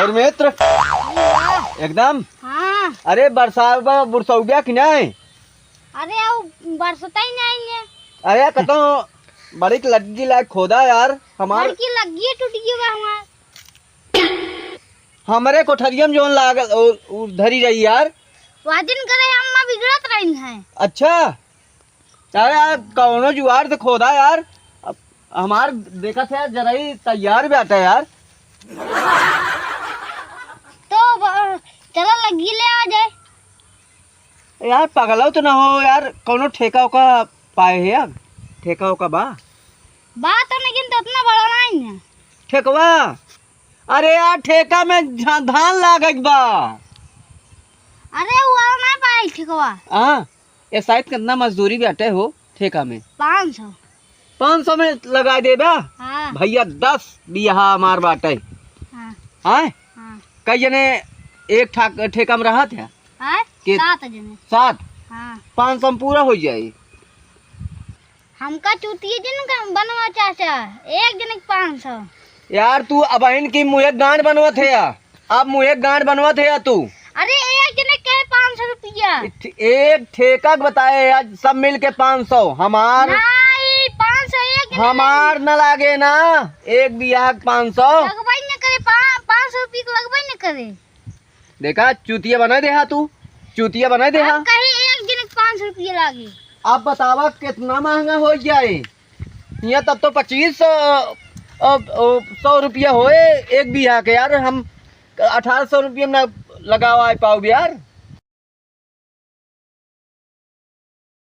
और मित्र एकदम। हाँ। अरे बुरसा हो गया कि नहीं? अरे अब बरसता ही नहीं है। अरे कतो बड़ी लगी लायक खोदा यार हमार की लगी है टूट गई हमार। हमारे कोठरिया में जोन लागल धरी रही यार। वाजिन करे अम्मा बिगड़त रही है। अच्छा अरे यार कौनो जुआर से खोदा यार। हमार देखा था जरा ही तैयार भी आता है यार। तो चला लगी ले आ जाए यार पगला तो ना हो यार, कौनो ठेका का पाए है यार? ठेका का बात तो लेकिन तो इतना बड़ा नहीं है ठेकवा। अरे यार ठेका में धान लागत बा। अरे वो नहीं पाए ठेकवा। हाँ ये शायद कितना मजदूरी भी अटे हो ठेका में? 500। 500 में लगा दे बा। हाँ। भैया 10 बिहा मार बाटे। हाँ। हाँ हाँ। कई जने एक ठेका में रहा था हाँ? कि 7 जने। 7। हाँ। 500 में पूरा हो जाए। हमका चूतिए जन का बनवा चाचा एक जने 500। यार तू अब की मुँह गांड बनवा थे या? अब मुँह गांड बनवा थे या तू? अरे एक जने कहे 500 रुपया। एक ठेका बताए यार सब मिल के 500 हमार। नहीं 500 एक जने हमार न लागे ना एक बिया 500 लगवाई न करे 500 रुपये को लगवाई न करे। देखा चूतिया बना दे तू, चूतिया बना दे। हम कहीं एक जने 500 रुपये लागे। अब बतावा कितना महंगा हो जाए? यहाँ तब तो 2500 रुपया होए एक बिहा के यार। हम 1800 रुपये में लगावा पाओ यार।